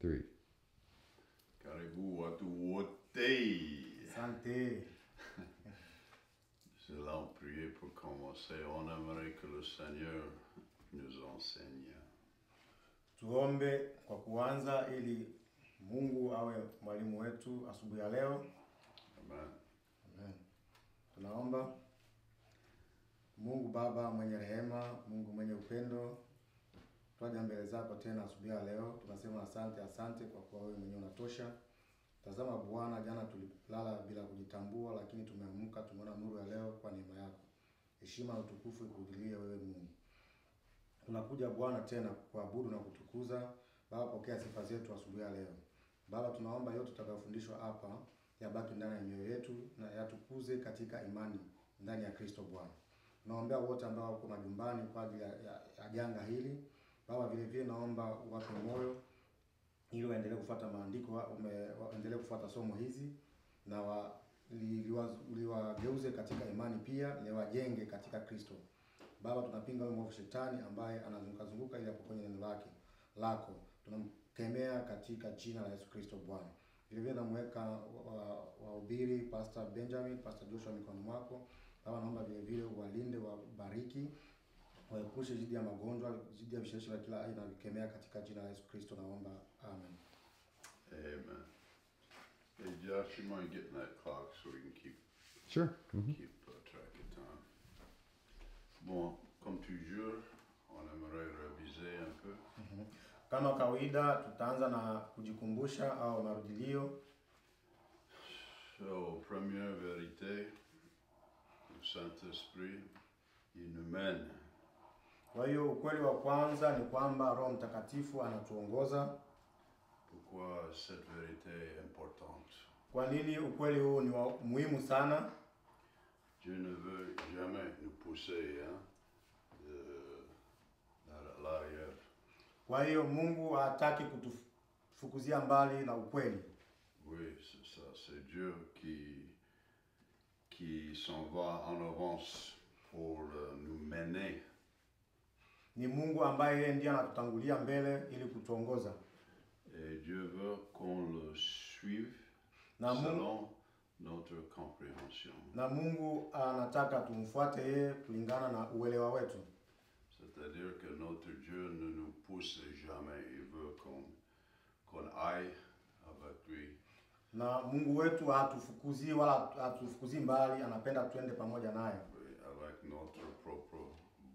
3. Karibu watu wote. Santé. Nous allons prier pour commencer. On aimerait que le Seigneur nous enseigne. Tuombe kwa kuanza ili Mungu awe mwalimu wetu asubuhi ya leo. Amen. Amen. Tunaomba. Mungu Baba mwenye rehema, Mungu mwenye upendo, twaja mbele zako tena asubuhi ya leo. Tunasema asante kwa kuwa wewe mwenyewe unatosha. Tazama Bwana, jana tulilala bila kujitambua, lakini tumeamka tumeona nuru ya leo kwa neema yako. Heshima na utukufu ikurudilie wewe Mungu. Tunakuja Bwana tena kuabudu na kutukuza. Baba, pokea sifa zetu asubuhi ya leo. Baba, tunaomba yote tutakayofundishwa hapa yabaki ndani ya mioyo yetu na yatukuze katika imani ndani ya Kristo Bwana. Naombea wote ambao wako majumbani kwa ajili ya janga hili. Baba, vile vile naomba wape moyo ili waendelee kufuata maandiko, waendelee kufuata somo hizi na liwageuze katika imani, pia liwajenge katika Kristo. Baba, tunapinga mwovu shetani ambaye anazunguka ili apokonye neno lako. Tunamkemea katika jina la Yesu Kristo Bwana. Vile vile namweka wahubiri Pastor Benjamin, Pastor Joshua mikononi mwako. Baba, naomba vile vile uwalinde, wabariki, waepushe dhidi ya magonjwa, dhidi ya vishawishi vya kila aina, vikemea katika jina la Yesu Kristo naomba. Amen. Amen. Hey Josh, you mind getting that clock so we can keep Sure. track of time. Bon, comme toujours, on aimerait réviser un peu. Kama kawaida tutaanza na kujikumbusha au marudilio. So, première vérité, le Saint-Esprit, il nous mène. Kwa hiyo ukweli wa kwanza ni kwamba Roho Mtakatifu anatuongoza. Pourquoi cette vérité est importante? Kwa nini ukweli huu ni muhimu sana? Dieu ne veut jamais nous pousser à l'arrière. Kwa hiyo Mungu hataki kutufukuzia mbali na ukweli. Oui, c'est ça. C'est Dieu qui s'en va en avance pour nous mener. Ni Mungu ambaye yeye ndiye anatutangulia mbele ili kutuongoza. Et Dieu veut qu'on le suive selon notre compréhension. Na Mungu anataka tumfuate yeye kulingana na uelewa wetu. C'est-à-dire que notre Dieu ne nous pousse jamais. Il veut qu'on aille avec lui. Na Mungu wetu hatufukuzi wala hatufukuzi mbali, anapenda tuende pamoja naye. Oui, avec notre propre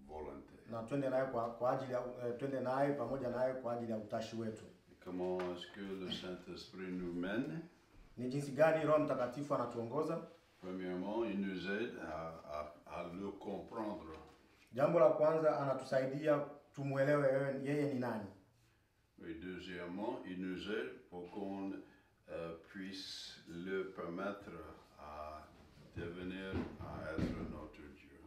volonté. Na twende naye kwa ajili ya twende naye pamoja naye kwa ajili ya utashi wetu. Comment est-ce que le Saint-Esprit nous mène? Ni jinsi gani Roho Mtakatifu anatuongoza? Premièrement, il nous aide à le comprendre. Jambo la kwanza, anatusaidia tumuelewe yeye ni nani. Et deuxièmement, il nous aide pour qu'on puisse le permettre à devenir, à être notre Dieu.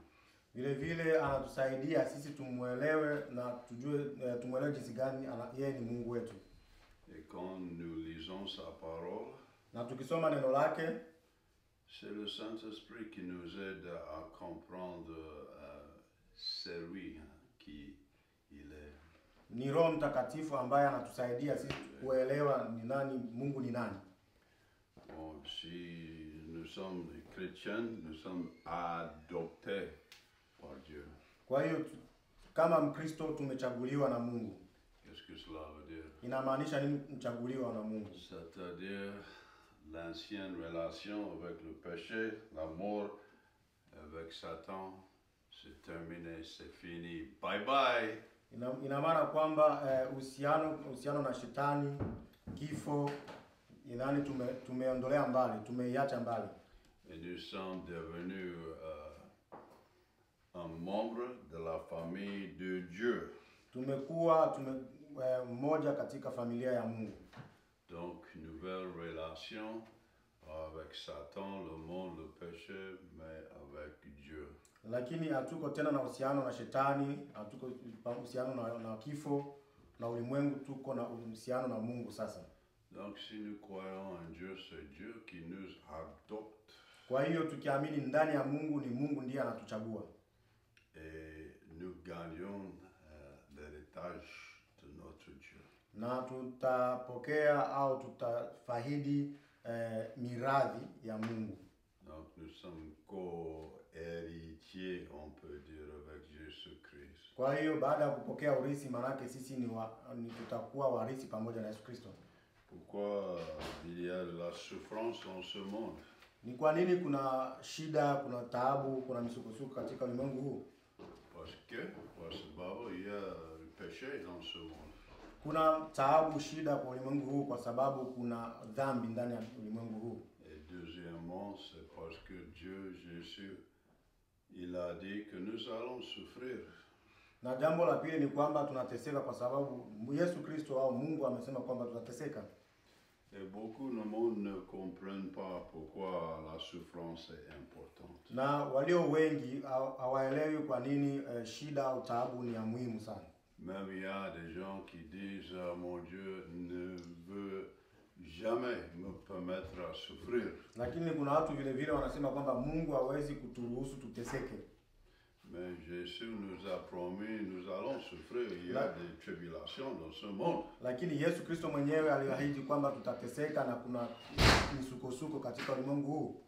Vile vile anatusaidia sisi tumuelewe na tujue tumuelewe jinsi gani yeye ni Mungu wetu. Et quand nous lisons sa parole, na tukisoma neno lake, c'est le Saint-Esprit qui nous aide à comprendre c'est lui qui il est. Ni Roho Mtakatifu ambaye anatusaidia sisi kuelewa ni nani Mungu ni nani. Bon, si nous sommes chrétiens, nous sommes adoptés par Dieu. Kwa hiyo kama Mkristo tumechaguliwa na Mungu. Qu'est-ce que cela veut dire? Inamaanisha nini mchaguliwa na Mungu? C'est-à-dire l'ancienne relation avec le péché, la mort avec Satan, c'est terminé, c'est fini. Bye bye. Ina maana kwamba uhusiano na shetani, kifo, inani tumeondolea mbali, tumeiacha mbali. Et nous sommes devenus un membre de la famille de Dieu. Tumekuwa mmoja katika familia ya Mungu. Donc nouvelle relation avec Satan, le monde, le péché, mais avec Dieu. Lakini hatuko tena na uhusiano na shetani, hatuko uhusiano na kifo na ulimwengu, tuko na uhusiano na Mungu sasa. Donc si nous croyons en Dieu, c'est Dieu qui nous adopte. Kwa hiyo tukiamini ndani ya Mungu, ni Mungu ndiye anatuchagua. Et nous gagnons l'héritage de notre Dieu. na tutapokea au tutafahidi miradhi ya Mungu. Donc nous sommes co-héritiers, on peut dire, avec Jésus-Christ. Kwa hiyo baada ya kupokea urithi, manake sisi ni tutakuwa warisi pamoja na Yesu Kristo. Pourquoi il y a de la souffrance dans ce monde? Ni kwa nini kuna shida, kuna taabu, kuna misukosuko katika ulimwengu huu? Parce que il y a le péché dans ce monde. Kuna taabu, shida kwa ulimwengu huu kwa sababu kuna dhambi ndani ya ulimwengu huu. Et deuxièmement, c'est parce que Dieu, Jésus, il a dit que nous allons souffrir. Na jambo la pili ni kwamba tunateseka kwa sababu Yesu Kristo au Mungu amesema kwamba tutateseka. Et beaucoup de monde ne comprennent pas pourquoi la souffrance est importante. Na walio wengi hawaelewi kwa nini shida au taabu ni ya muhimu sana. Même il y a des gens qui disent mon Dieu ne veut jamais me permettre à souffrir. Lakini kuna watu vile vile wanasema kwamba Mungu hawezi kuturuhusu tuteseke. Mais Jésus nous a promis nous allons souffrir. Il y a des tribulations dans ce monde. Lakini Yesu Kristo mwenyewe aliahidi kwamba tutateseka na kuna misukosuko katika ulimwengu huu.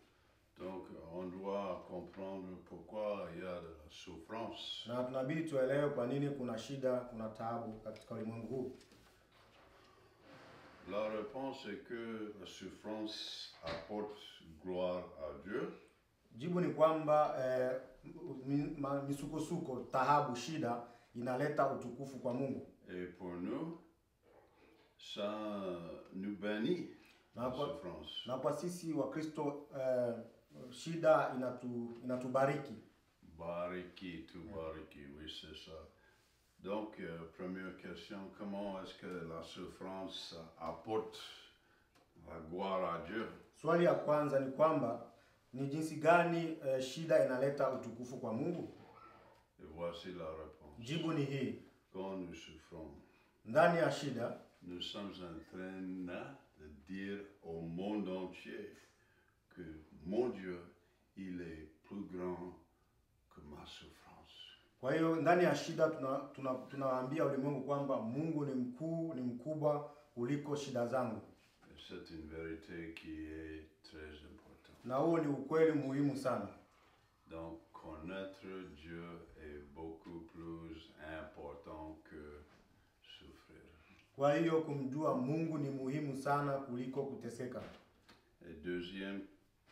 Donc on doit comprendre pourquoi il y a de la souffrance. Na tunabidi tuelewe kwa nini kuna shida, kuna taabu katika ulimwengu huu. La réponse est que la souffrance apporte gloire à Dieu. Jibu ni kwamba misukosuko, taabu, shida inaleta utukufu kwa Mungu. Et pour nous, ça nous bénit la souffrance. Na kwa sisi wa Kristo shida inatubariki. Bariki, tu bariki, oui c'est ça. Donc première question, comment est-ce que la souffrance apporte la gloire à Dieu? Swali ya kwanza ni kwamba ni jinsi gani shida inaleta utukufu kwa Mungu? Et voici la réponse. Jibu ni hii. Quand nous souffrons, ndani ya shida, nous sommes en train de dire au monde entier que mon Dieu, il est plus grand que ma souffrance. Kwa hiyo ndani ya shida tunawaambia ulimwengu kwamba Mungu ni mkuu, ni mkubwa kuliko shida zangu. C'est une vérité qui est très importante. Na huo ni ukweli muhimu sana. Donc connaître Dieu est beaucoup plus important que souffrir. Kwa hiyo kumjua Mungu ni muhimu sana kuliko kuteseka. Et deuxième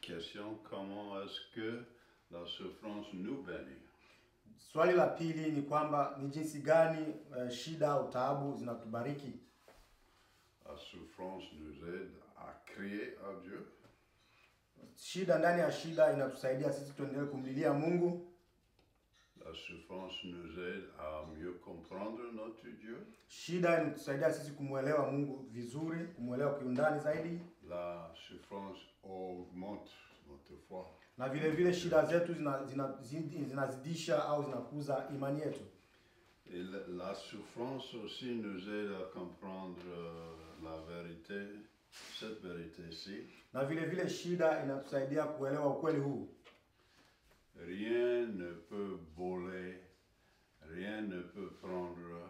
question, comment est-ce que la souffrance nous bénit? Swali la pili ni kwamba ni jinsi gani shida au taabu zinatubariki? La souffrance nous aide à crier à Dieu. Shida, ndani ya shida inatusaidia sisi tuendelee kumlilia Mungu. La souffrance nous aide à mieux comprendre notre Dieu. Shida inatusaidia sisi kumuelewa Mungu vizuri, kumuelewa kiundani zaidi. La souffrance augmente notre foi. Na vile vile shida zetu zinazidisha au zinakuza imani yetu. Et la souffrance aussi nous aide à comprendre la vérité, cette vérité-ci. Na vile vile shida inatusaidia kuelewa ukweli huu. Rien ne peut voler, rien ne peut prendre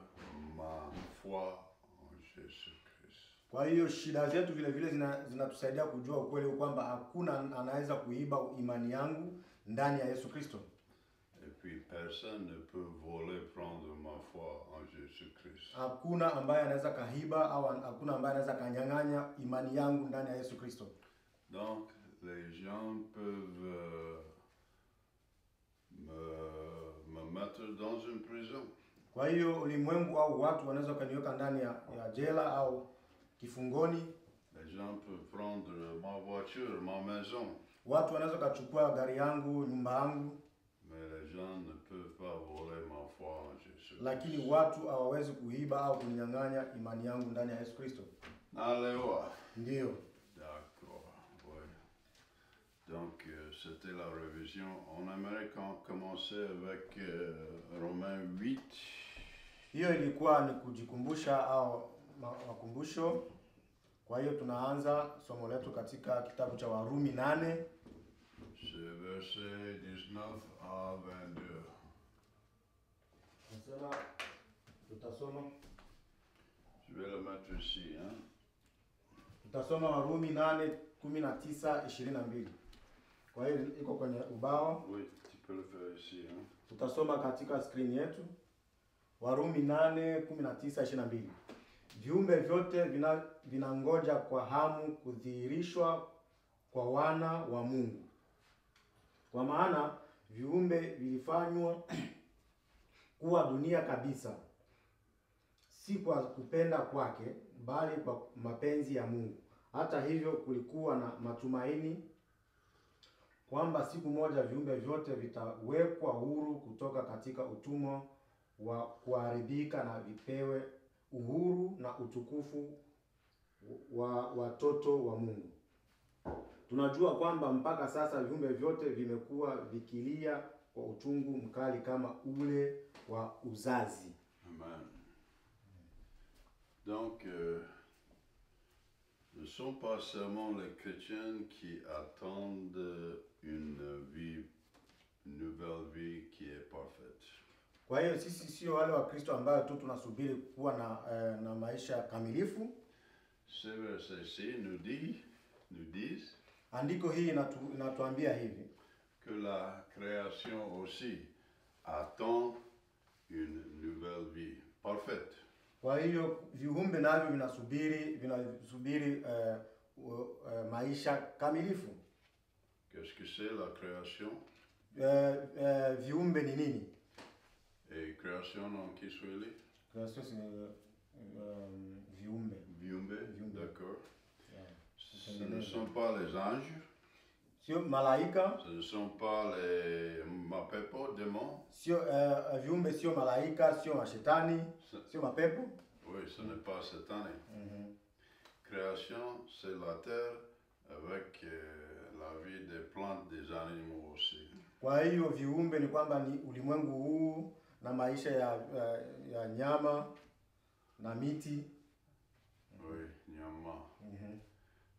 ma foi en Jésus-Christ. Kwa hiyo shida zetu vile vile zinatusaidia kujua ukweli kwamba hakuna anaweza kuiba imani yangu ndani ya Yesu Kristo. Et puis personne ne peut voler, prendre ma foi en Jésus-Christ. Hakuna ambaye anaweza kahiba au hakuna ambaye anaweza kanyang'anya imani yangu ndani ya Yesu Kristo. Donc les gens peuvent me mettre dans une prison. Kwa hiyo ulimwengu au watu wanaweza kaniweka ndani ya jela au kifungoni. Les gens peuvent prendre ma voiture, ma maison. Watu wanaweza kuchukua gari yangu, nyumba yangu. Mais les gens ne peuvent pas voler ma foi en Jésus. Lakini watu hawawezi kuiba au kunyang'anya imani yangu ndani ya Yesu Kristo. Alléluia. Ndio. D'accord. Oui. Donc c'était la révision. On aimerait commencer avec Romains 8. Hiyo ilikuwa ni kujikumbusha au makumbusho. Kwa hiyo tunaanza somo letu katika kitabu cha Warumi 8. C'est verset 19 à 22. Nasema tutasoma. Je Je vais le mettre ici. Hein? Tutasoma Warumi 8:19-22. Kwa hiyo iko kwenye ubao. Oui, tu peux le faire ici. Hein? Tutasoma katika screen yetu. Warumi 8:19-22. Viumbe vyote vinangoja kwa hamu kudhihirishwa kwa wana wa Mungu. Kwa maana viumbe vilifanywa kuwa dunia kabisa, si kwa kupenda kwake, bali kwa mapenzi ya Mungu. Hata hivyo kulikuwa na matumaini kwamba siku moja viumbe vyote vitawekwa huru kutoka katika utumwa wa kuharibika na vipewe uhuru na utukufu wa watoto wa Mungu. Tunajua kwamba mpaka sasa viumbe vyote vimekuwa vikilia kwa uchungu mkali kama ule wa uzazi. Amen. Donc, ne sont pas seulement les chrétiens qui attendent une nouvelle vie qui est parfaite. Kwa hiyo sisi sio wale wa Kristo ambao tu tunasubiri kuwa na maisha kamilifu. Ce verset-ci nous disent Andiko hii inatuambia hivi que la création aussi attend une nouvelle vie parfaite. Kwa hiyo viumbe navyo vinasubiri maisha kamilifu. Qu'est-ce que c'est la création? Viumbe ni nini? Et création en Kiswahili? Création c'est viumbe. Viumbe, d'accord. Yeah. Ce ne sont pas les anges. Sio malaika. Ce ne sont pas les mapepo, démons. Sio viumbe sio malaika, sio mashetani, sio mapepo. Oui, ce n'est pas satané. Création, c'est la terre avec la vie des plantes, des animaux aussi. Kwa hiyo viumbe ni kwamba ni ulimwengu huu na maisha ya nyama na miti. Oui, nyama.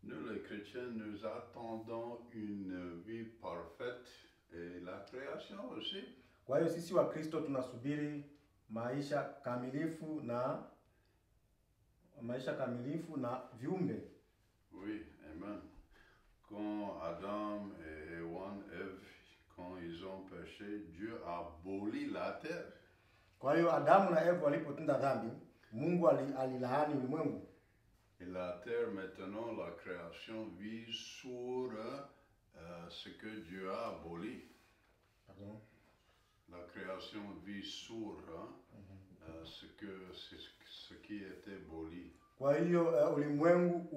Nous les chrétiens, nous attendons une vie parfaite et la création aussi. Kwa hiyo sisi wa Kristo tunasubiri maisha kamilifu na viumbe. Oui, amen. Quand Adam et Ève, quand ils ont péché, Dieu a aboli la terre. Kwa hiyo Adamu na Eva walipotenda dhambi, Mungu alilaani ulimwengu. Et la terre, maintenant, la création vit sur ce que Dieu a aboli. Pardon? La création vit sur ce qui était aboli. Kwa hiyo ulimwengu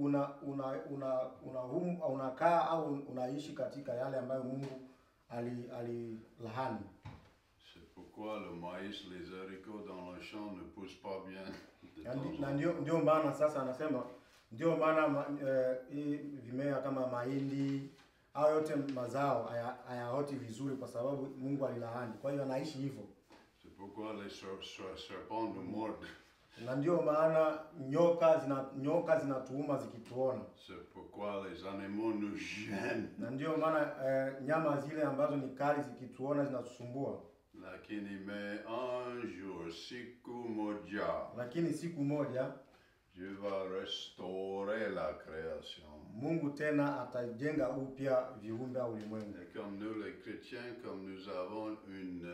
unakaa au unaishi katika yale ambayo Mungu alilaani. C'est pourquoi le maïs, les haricots dans le champ ne poussent pas bien. Na ndio maana sasa anasema ndio maana vimea kama mahindi au yote mazao hayaoti vizuri kwa sababu Mungu alilaani. Kwa hiyo anaishi hivyo. C'est pourquoi les serpents nous mordent. Na ndio maana nyoka zinatuuma zikituona. C'est pourquoi les animaux nous gênent. Na ndio maana nyama zile ambazo ni kali zikituona zinatusumbua. Lakini un jour, siku moja Dieu va restaurer la création. Mungu tena atajenga upya viumbe au ulimwengu. Et comme nous les chrétiens, comme nous avons une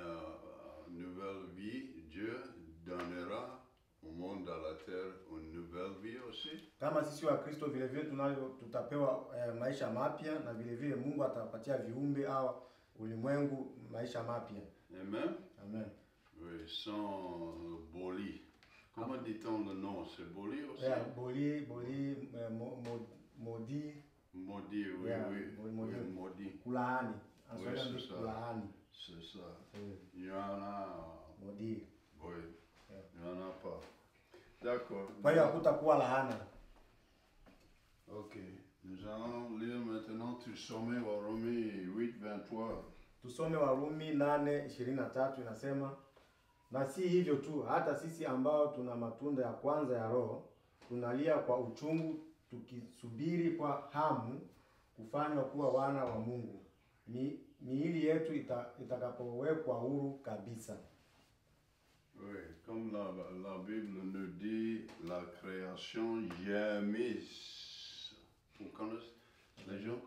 nouvelle vie, Dieu donnera au monde, à la terre, une nouvelle vie aussi. Kama sisi wa Kristo vile vile tutapewa maisha mapya na vile vile Mungu atapatia viumbe au ulimwengu maisha mapya. Amen. Amen. Oui, sans boli. Comment dit-on le nom? C'est boli aussi? Yeah, boli, maudit. Maudit, oui, yeah, oui. Maudit. Kulaani. Oui, c'est ça. Kulaani. C'est ça. Il y en a. Maudit. Oui. Il n'y en a pas. D'accord. Kwa hiyo hakutakuwa laana. Ok. Nous allons lire maintenant tusome Warumi 8:23. Tusome Warumi 8:23 inasema, na si hivyo tu, hata sisi ambao tuna matunda ya kwanza ya Roho tunalia kwa uchungu tukisubiri kwa hamu kufanywa kuwa wana wa Mungu. Miili yetu itakapowekwa huru kabisa. Oui, comme la Bible nous dit, la création gémisse. Vous connaissez, les gens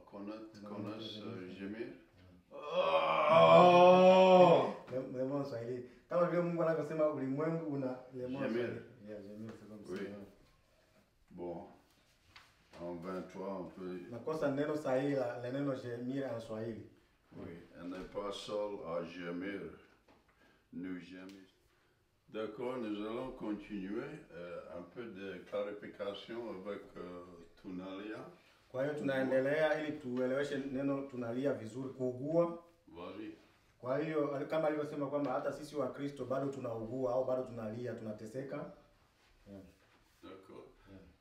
connaissent gémir? Oh! Lemon Swahili. Kama vile Mungu anavyosema ulimwengu una lemon Swahili. Oui. Bon. En 23, on peut... Nakosa neno sahihi la neno gemir en Swahili. Oui, elle n'est pas seule à gémir. Nous gémissons. D'accord, nous allons continuer. Un peu de clarification avec Tunalia. Kwa hiyo tunaendelea ili tueleweshe neno tunalia vizuri, kuugua. Vas-y. Kwa hiyo kama alivyosema kwamba hata sisi wa Kristo bado tunaugua au bado tunalia, tunateseka. D'accord.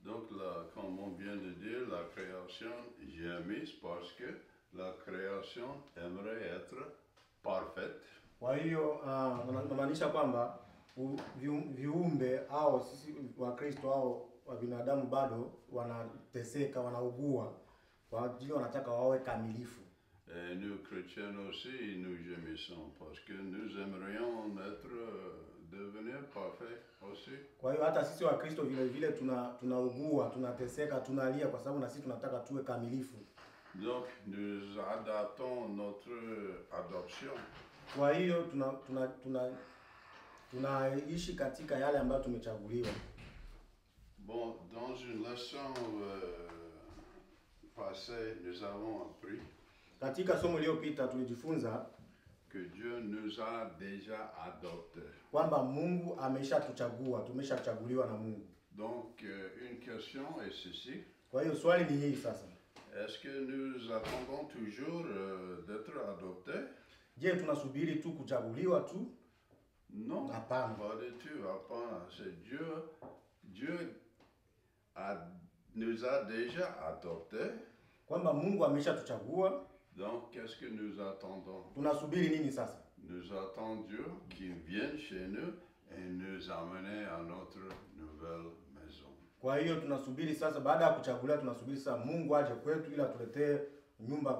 Donc là, comme on vient de dire, la création gémisse parce que la création aimerait être parfaite. Kwa hiyo namaanisha kwamba viumbe au sisi wa Kristo au wa binadamu bado wanateseka, wanaugua, kwa ajili wanataka wawe kamilifu. Et nous chrétiens aussi, nous gémissons parce que nous aimerions devenir parfaits aussi. Kwa hiyo hata sisi wa Kristo vile vile tunaugua, tunateseka, tunalia kwa sababu na sisi tunataka tuwe kamilifu. Donc nous adaptons notre adoption. Kwa hiyo tunaishi katika yale ambayo tumechaguliwa. Bon, dans une leçon passée, nous avons appris katika somo lililopita tulijifunza que Dieu nous a déjà adoptés. Kwamba Mungu ameshatuchagua, tumeshachaguliwa na Mungu. Donc une question est ceci. Kwa hiyo swali ni hii sasa. Est-ce que nous attendons toujours d'être adoptés? Je, tunasubiri tu kuchaguliwa tu? Non. Hapana. Pas du tout. Hapana. C'est Dieu. Dieu nous a déjà adoptés. Kwamba Mungu ameshatuchagua. Donc qu'est-ce que nous attendons? Tunasubiri nini sasa? Nous attendons Dieu qu'il vienne chez nous et nous amener à notre nouvelle maison. Kwa hiyo tunasubiri sasa, baada ya kuchaguliwa tunasubiri sasa Mungu aje kwetu ili atuletee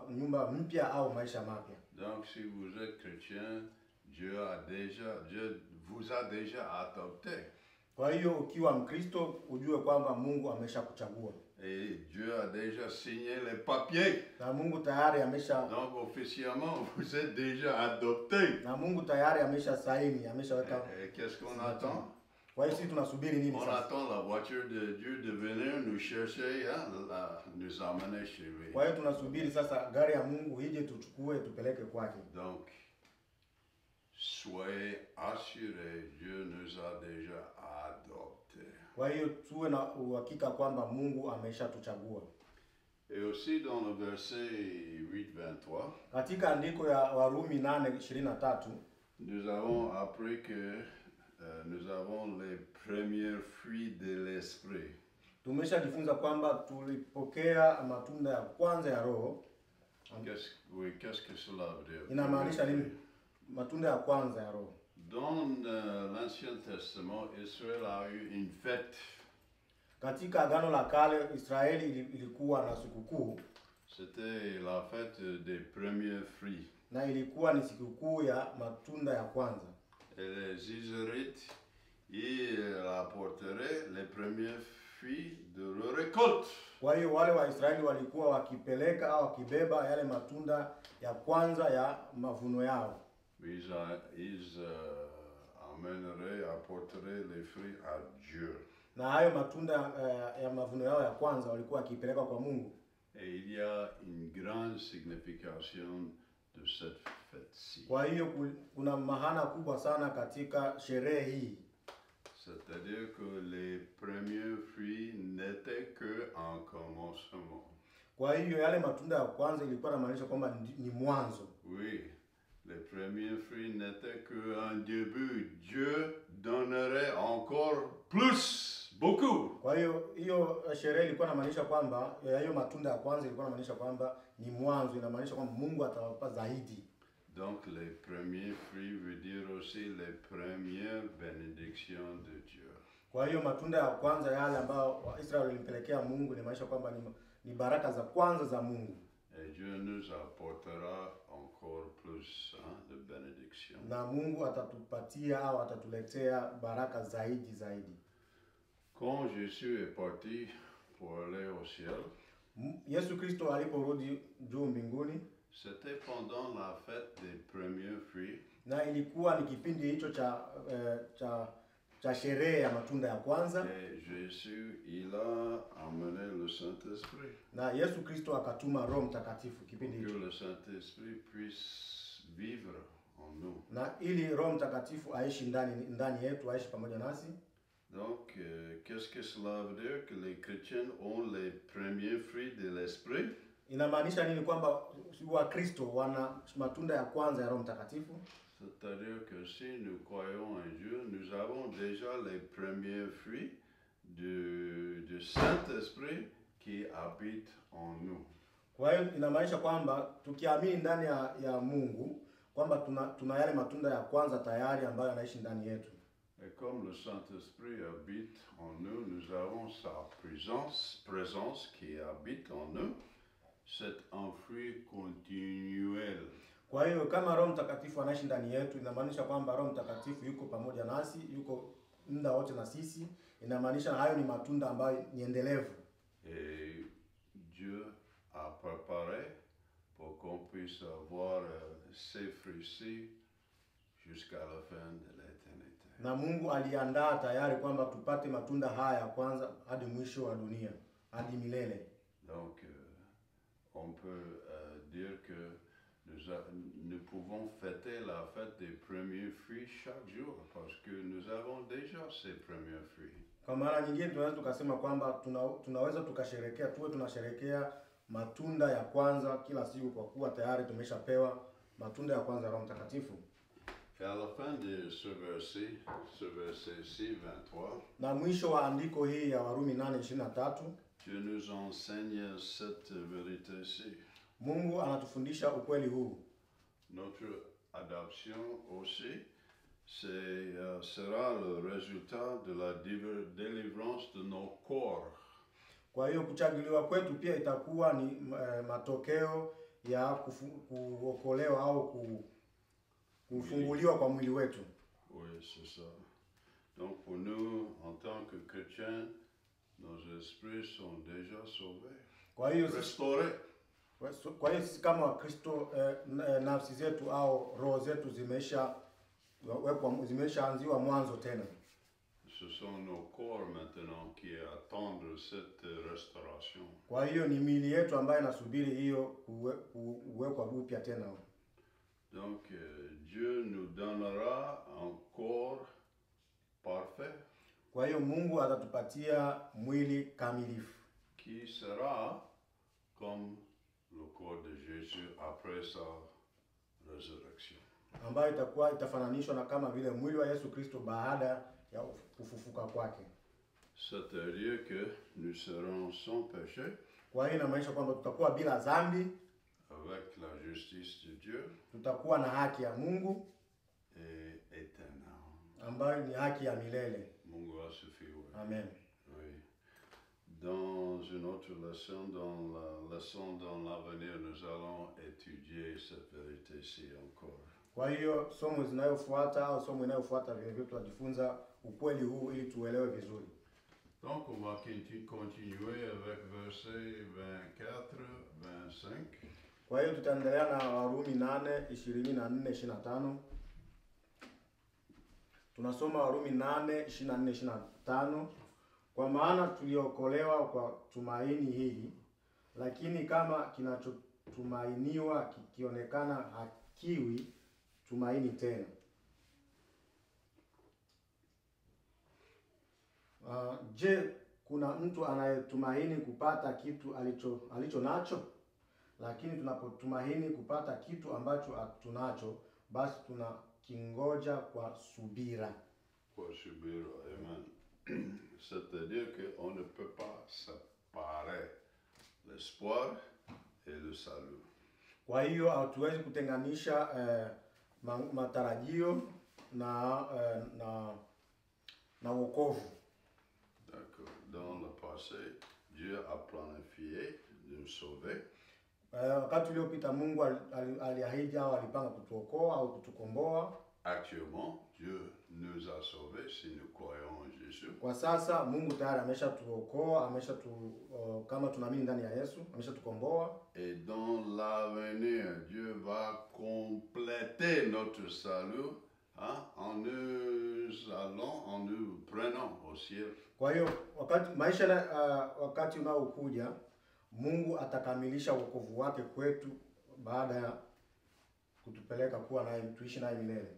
nyumba mpya au maisha mapya. Donc si vous êtes chrétien, Dieu vous a déjà adopté. Kwa hiyo ukiwa Mkristo ujue kwamba Mungu ameshakuchagua. Et Dieu a déjà signé les papiers. Na Mungu tayari amesha. Donc officiellement vous êtes déjà adopté. Na Mungu tayari amesha saini, ameshaweka. Et qu'est-ce qu'on attend? Kwa hiyo sisi tunasubiri nini sasa? On attend la voiture de Dieu de venir nous chercher, nous amener chez lui. Kwa hiyo tunasubiri sasa gari ya Mungu ije tuchukue tupeleke kwake. Donc soyez assurés, Dieu nous a déjà adoptés. Kwa hiyo tuwe na uhakika kwamba Mungu ameshatuchagua. Et aussi dans le verset 8:23, katika andiko ya Warumi 8:23, nous avons appris que nous avons les premiers fruits de l'esprit. Tumeshajifunza kwamba tulipokea matunda ya kwanza ya Roho. Qu'est-ce que cela veut dire? Inamaanisha nini? Matunda ya kwanza ya Roho. Dans l'Ancien Testament, Israël a eu une fête. Katika Agano la Kale Israeli ilikuwa na sikukuu. C'était la fête des premiers fruits. Na ilikuwa ni sikukuu ya matunda ya kwanza. Et les Israélites, ils apporteraient les premiers fruits de leur récolte. Kwa hiyo wale wa Israeli walikuwa wakipeleka au wakibeba yale matunda ya kwanza ya mavuno yao. Ils apporteraient les fruits à Dieu. Na hayo matunda ya mavuno yao ya kwanza walikuwa wakipeleka kwa Mungu. Et il y a une grande signification de cette fête-ci. Kwa hiyo kuna maana kubwa sana katika sherehe hii. C'est-à-dire que les premiers fruits n'étaient que un commencement. Kwa hiyo yale matunda ya kwanza ilikuwa inamaanisha kwamba ni mwanzo. Oui, les premiers fruits n'étaient que un début. Dieu donnerait encore plus, beaucoup. Kwa hiyo sherehe ilikuwa inamaanisha kwamba hiyo matunda ya kwanza ilikuwa inamaanisha kwamba ni mwanzo, inamaanisha kwamba Mungu atawapa zaidi. Donc les premiers fruits veut dire aussi les premières bénédictions de Dieu. Kwa hiyo matunda ya kwanza yale ambayo Israeli walimpelekea Mungu inamaanisha kwamba ni baraka za kwanza za Mungu. Et Dieu nous apportera encore encore plus de bénédictions. Na Mungu atatupatia au atatuletea baraka zaidi. Quand Jésus est parti pour aller au ciel, Yesu Kristo aliporudi juu mbinguni, c'était pendant la fête des premiers fruits. Na ilikuwa ni kipindi hicho cha sherehe ya matunda ya kwanza. Et Jésus, il a amené le Saint-Esprit. Na Yesu Kristo akatuma Roho Mtakatifu kipindi hicho. Que le Saint-Esprit puisse vivre en nous. Na ili Roho Mtakatifu aishi ndani yetu, aishi pamoja nasi. Donc, qu'est-ce que cela veut dire? Que les chrétiens ont les premiers fruits de l'Esprit? Inamaanisha nini kwamba Wakristo wana matunda ya kwanza ya Roho Mtakatifu? C'est-à-dire que si nous croyons en Dieu, nous avons déjà les premiers fruits du Saint-Esprit qui habite en nous. Kwa hiyo inamaanisha kwamba tukiamini ndani ya Mungu kwamba tuna yale matunda ya kwanza tayari ambayo yanaishi ndani yetu. Et comme le Saint-Esprit habite en nous, nous avons sa présence qui habite en nous. C'est un fruit continuel. Kwa hiyo kama Roho Mtakatifu anaishi ndani yetu, inamaanisha kwamba Roho Mtakatifu yuko pamoja nasi, yuko muda wote na sisi. Inamaanisha hayo ni matunda ambayo ni endelevu. Et Dieu a préparé pour qu'on puisse avoir ces fruits-ci jusqu'à la fin de l'éternité. Na Mungu aliandaa tayari kwamba tupate matunda haya kwanza hadi mwisho wa dunia, hadi milele. Donc on peut dire que nous pouvons fêter la fête des premiers fruits chaque jour parce que nous avons déjà ces premiers fruits. Kwa maana nyingine tunaweza tukasema kwamba tunaweza tunasherehekea matunda ya kwanza kila siku kwa kuwa tayari tumeshapewa matunda ya kwanza ya Roho Mtakatifu. Et à la fin de ce verset-ci 23, na mwisho wa andiko hii ya Warumi 8:23, Dieu nous enseigne cette vérité-ci. Mungu anatufundisha ukweli huu. Notre adoption aussi sera le résultat de la délivrance de nos corps. Kwa hiyo kuchaguliwa kwetu pia itakuwa ni matokeo ya kuokolewa au kufunguliwa kwa mwili wetu. Oui, c'est ça. Donc pour nous, en tant que chrétiens, nos esprits sont déjà sauvés, restaurés. Kwa hiyo sisi kama Wakristo nafsi zetu au roho zetu zimeshaanziwa mwanzo tena. Ce sont nos corps maintenant qui attendent cette restauration. Kwa hiyo ni miili yetu ambayo inasubiri hiyo kuwekwa upya tena. Donc Dieu nous donnera un corps parfait. Kwa hiyo Mungu atatupatia mwili kamilifu qui sera comme le corps de Jésus après sa résurrection. Ambayo itafananishwa na kama vile mwili wa Yesu Kristo baada ya kufufuka kwake. C'est-à-dire que nous serons sans péché. Kwa hiyo inamaanisha kwamba tutakuwa bila dhambi, avec la justice de Dieu, tutakuwa na haki ya Mungu et éternelle, ambayo ni haki ya milele. Mungu asifiwe. Amen. Oui. Dans une autre leçon, dans la leçon dans l'avenir, nous allons étudier cette vérité-ci encore. Kwa hiyo somo inayofuata vile vile tutajifunza ukweli huu ili tuelewe vizuri. Donc on va continuer avec verset 24-25. Kwa hiyo tutaendelea na Warumi 8:24-25. Tunasoma Warumi 8:24-25. Kwa maana tuliokolewa kwa tumaini hili, lakini kama kinachotumainiwa kikionekana hakiwi tumaini tena. Je, kuna mtu anayetumaini kupata kitu alicho nacho? Lakini tunapotumaini kupata kitu ambacho hatunacho, basi tunakingoja kwa subira. Kwa subira, amen. C'est-à-dire qu'on ne peut pas séparer l'espoir et le salut. Kwa hiyo hatuwezi kutenganisha matarajio na wokovu. D'accord. Dans le passé, Dieu a planifié de nous sauver. Wakati uliopita Mungu aliahidi au alipanga kutuokoa au kutukomboa. Actuellement, Dieu nous a sauvés si nous croyons en Jésus. Kwa sasa Mungu tayari ameshatuokoa, kama tunaamini ndani ya Yesu, ameshatukomboa. Et dans l'avenir, Dieu va compléter notre salut en nous prenant au ciel. Kwa hiyo wakati unaokuja Mungu atakamilisha wokovu wake kwetu baada ya kutupeleka kuwa naye, tuishi naye milele.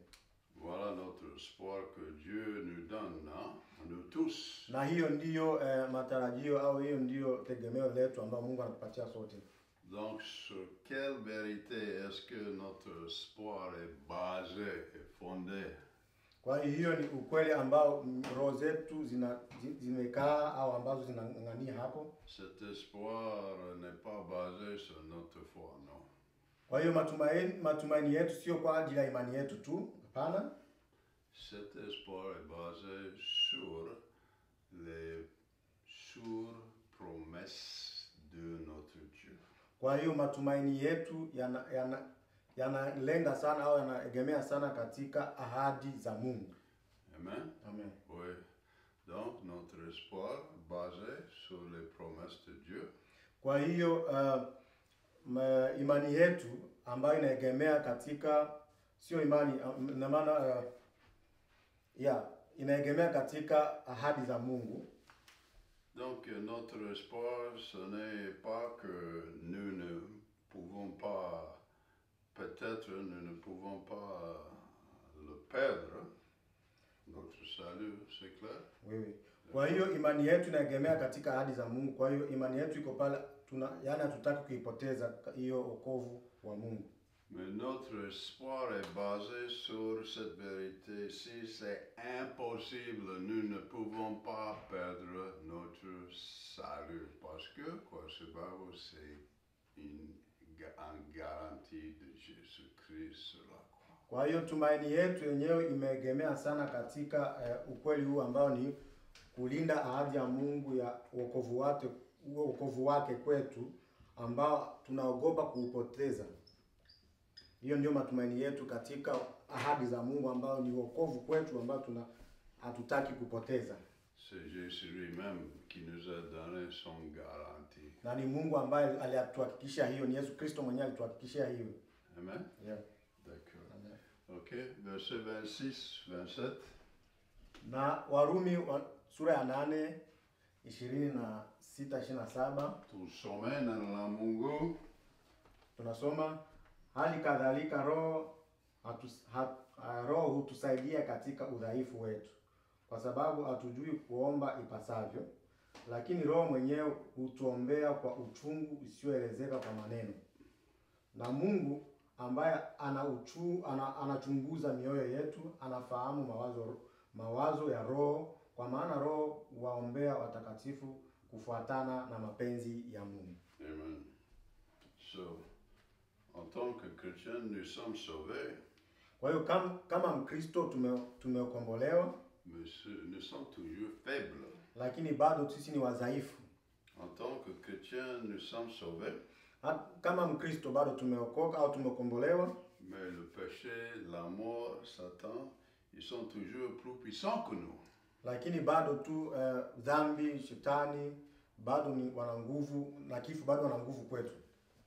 Voilà notre espoir que Dieu nous donne, à nous tous. Na hiyo ndiyo matarajio au hiyo ndiyo tegemeo letu ambao Mungu anatupatia sote. Donc sur quelle vérité est-ce que notre espoir est basé et fondé? Kwa hiyo ni ukweli ambao roho zetu zimekaa au ambazo zinang'ang'ania hapo. Cet espoir n'est pas basé sur notre foi, non. Kwa hiyo matumaini yetu sio kwa ajili ya imani yetu tu, hapana. Cet espoir est basé sur les promesses de notre Dieu. Kwa hiyo matumaini yetu yanalenga sana au yanaegemea sana katika ahadi za Mungu. Amen. Amen. Oui. Donc notre espoir basé sur les promesses de Dieu. Kwa hiyo imani yetu ambayo inaegemea katika sio imani na maana inaegemea katika ahadi za Mungu. Donc notre espoir, ce n'est pas que nous ne pouvons pas, peut-être nous ne pouvons pas le perdre, notre salut, c'est clair? Oui. Kwa hiyo imani yetu inaegemea katika ahadi za Mungu. Kwa hiyo imani yetu iko pale, hatutaki kuipoteza hiyo wokovu wa Mungu. Mais notre espoir est basé sur cette vérité. Si c'est impossible, nous ne pouvons pas perdre notre salut. Parce que ce Bible, c'est une garantie de Jésus-Christ sur la croix. Kwa hiyo tumaini yetu yenyewe imeegemea sana katika ukweli huu ambao ni kulinda ahadi ya Mungu ya wokovu wake kwetu ambao tunaogopa kuupoteza. Hiyo ndio matumaini yetu katika ahadi za Mungu ambao ni wokovu kwetu ambao hatutaki kupoteza. C'est Jésus lui-même qui nous a donné son garantie. Na ni Mungu ambaye alituhakikishia hiyo, ni Yesu Kristo mwenyewe alituhakikishia hiyo. Amen. Yeah. D'accord. Amen. OK, verset 26, 27. Na Warumi sura ya 8 26 27. Tusome neno la Mungu. Tunasoma, hali kadhalika Roho hutusaidia katika udhaifu wetu, kwa sababu hatujui kuomba ipasavyo, lakini Roho mwenyewe hutuombea kwa uchungu usioelezeka kwa maneno. Na Mungu ambaye anachunguza mioyo yetu anafahamu mawazo ya Roho, kwa maana Roho waombea watakatifu kufuatana na mapenzi ya Mungu. Amen. So, en tant que chrétien, nous sommes sauvés. Kwa hiyo kama Mkristo tumeokombolewa, nous sommes toujours faibles. Lakini bado sisi ni wadhaifu. En tant que chrétien, nous sommes sauvés. Kama Mkristo bado tumeokoka au tumekombolewa. Mais le péché, la mort, Satan, ils sont toujours plus puissants que nous. Lakini bado tu dhambi, shetani bado ni wana nguvu, na kifo bado wana nguvu kwetu.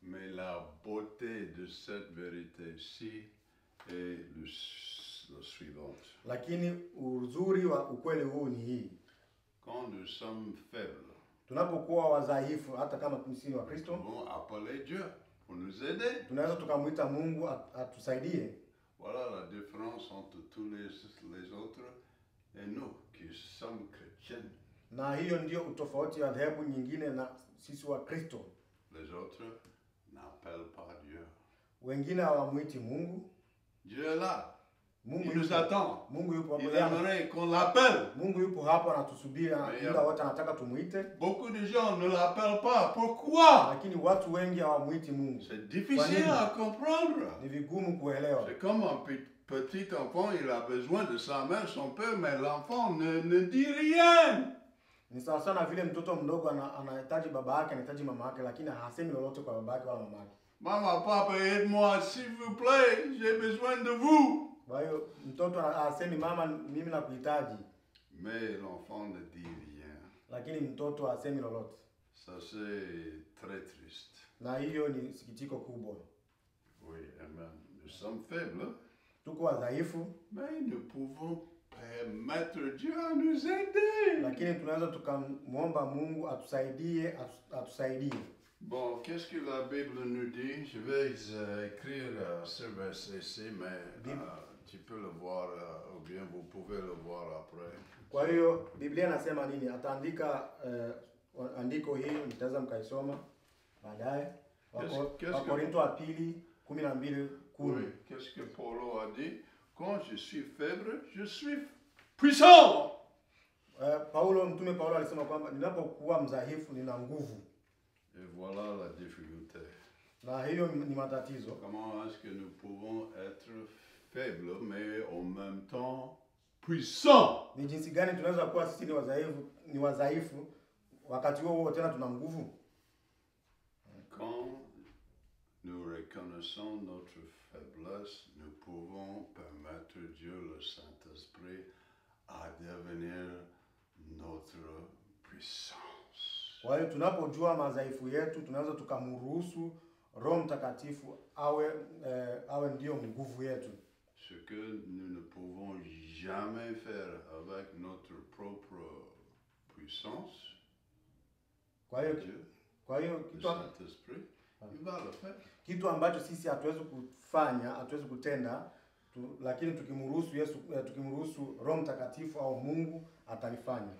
Mais la beauté de cette vérité-ci est le suivante. Lakini uzuri wa ukweli huu ni hii. Quand nous sommes faibles, tunapokuwa wadhaifu, hata kama sisi ni Wakristo, on appelle Dieu pour nous aider. Tunaweza tukamuita Mungu atusaidie. Voilà la différence entre tous les autres et nous qui sommes chrétiens. Na hiyo ndio utofauti wa dhehebu nyingine na sisi Wakristo. Les autres n'appellent pas Dieu. Wengine hawamuiti Mungu. Dieu est là. Mungu il nous attend. Mungu yupo hapo. Il aimerait qu'on l'appelle. Mungu yupo hapo anatusubiri, muda wote anataka tumuite. Beaucoup de gens ne l'appellent pas. Pourquoi? Lakini watu wengi hawamuiti Mungu. C'est difficile à comprendre. Ni vigumu kuelewa. C'est comme un petit enfant, il a besoin de sa mère, son père, mais l'enfant ne dit rien. Ni sawa sana vile mtoto mdogo anahitaji baba yake, anahitaji mama yake, lakini hasemi lolote kwa baba yake wala mama yake. Maman, papa, aide-moi, s'il vous plaît, j'ai besoin de vous. Kwa hiyo mtoto hasemi mama, mimi nakuhitaji. Mais l'enfant ne dit rien. Lakini mtoto hasemi lolote. Ça c'est très triste. Na hiyo ni sikitiko kubwa. Oui, amen. Nous sommes faibles. Tuko wadhaifu. Mais nous pouvons permettre Dieu à nous aider. Lakini tunaweza tukamwomba Mungu atusaidie. Bon, qu'est-ce que la Bible nous dit? Je vais écrire ce verset ici, mais tu peux le voir, ou bien vous pouvez le voir après. Kwa hiyo Biblia inasema nini? Ataandika andiko hili, mtaweza mkaisoma baadaye. Wakorintho wa pili 12:10. Oui, qu'est-ce que Paulo a dit? Quand je suis faible, je suis puissant. Mtume Paulo alisema kwamba ninapokuwa mdhaifu nina nguvu. Et voilà la difficulté. Na hiyo ni matatizo. Comment est-ce que nous pouvons être faibles mais en même temps puissants? Ni jinsi gani tunaweza kuwa sisi ni wadhaifu wakati huo tena tuna nguvu? Quand nous reconnaissons notre faiblesse, nous pouvons permettre Dieu le Saint-Esprit à devenir notre puissance. Kwa hiyo tunapojua madhaifu yetu, tunaweza tukamruhusu Roho Mtakatifu awe ndio nguvu yetu. Ce que nous ne pouvons jamais faire avec notre propre puissance. Kwa hiyo le Saint-Esprit, il va le faire. Kitu ambacho sisi hatuwezi kufanya, hatuwezi kutenda, lakini tukimruhusu Roho Mtakatifu au Mungu atalifanya.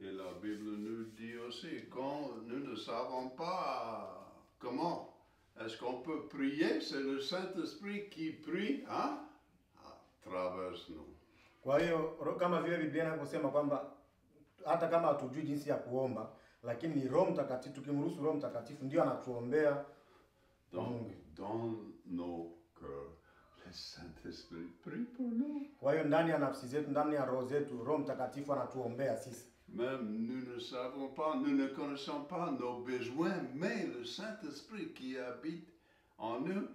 Et la Bible nous dit aussi, quand nous ne savons pas comment est-ce qu'on peut prier, c'est le Saint-Esprit qui prie à travers nous. Kwa hiyo kama vile Biblia inavyosema kwamba hata kama hatujui jinsi ya kuomba, lakini ni Roho Mtakatifu, tukimruhusu Roho Mtakatifu ndio anatuombea. Dans nos cœurs, le Saint-Esprit prie pour nous. Kwa hiyo ndani ya nafsi zetu, ndani ya roho zetu, Roho Mtakatifu anatuombea sisi. Même nous ne savons pas, nous ne connaissons pas nos besoins, mais le Saint-Esprit qui habite en nous,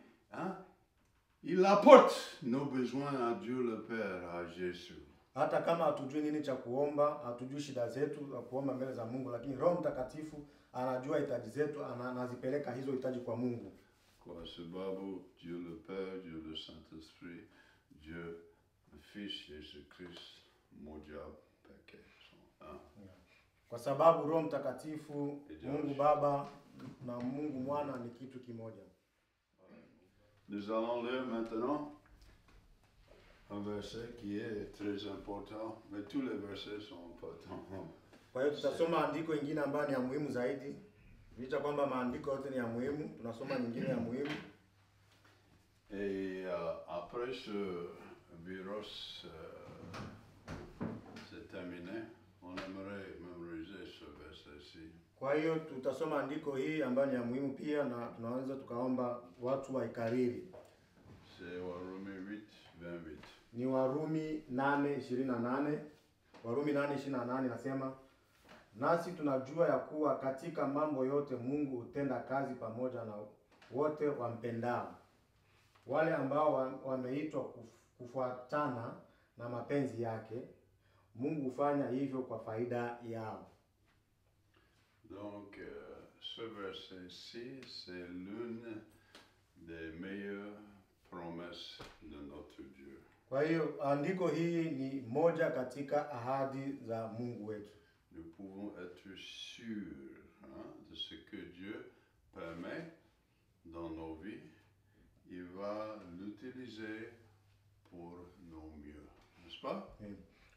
il apporte nos besoins à Dieu le Père, à Jésus. Hata kama hatujui nini cha kuomba, hatujui shida zetu za kuomba mbele za Mungu, lakini Roho Mtakatifu anajua hitaji zetu, anazipeleka hizo hitaji kwa Mungu. Kwa sababu Dieu le Père, Dieu le Saint-Esprit, Dieu le Fils Jésus-Christ, moja pekee. Kwa sababu Roho Mtakatifu, Mungu Baba na Mungu Mwana ni kitu kimoja. Nous allons lire maintenant un verset qui est très important, mais tous les versets sont importants. Kwa hiyo tutasoma andiko ingine ambayo ni ya muhimu zaidi. Licha kwamba maandiko yote ni ya muhimu, tunasoma nyingine ya muhimu. Et après ce virus c'est terminé, on aimerait mémoriser ce verset-ci. Kwa hiyo tutasoma andiko hii ambayo ni ya muhimu pia, na tunaweza tukaomba watu waikariri. C'est Warumi 8:28. Ni Warumi 8:28. Warumi 8:28 nasema, nasi tunajua ya kuwa katika mambo yote Mungu hutenda kazi pamoja na wote wampendao, wale ambao wameitwa kufuatana na mapenzi yake. Mungu hufanya hivyo kwa faida yao. Donc ce verset-ci, c'est l'une des meilleures promesses de notre Dieu. Kwa hiyo andiko hii ni moja katika ahadi za Mungu wetu. Nous pouvons être sûrs de ce que Dieu permet dans nos vies. Il va l'utiliser pour nos mieux, n'est-ce pas?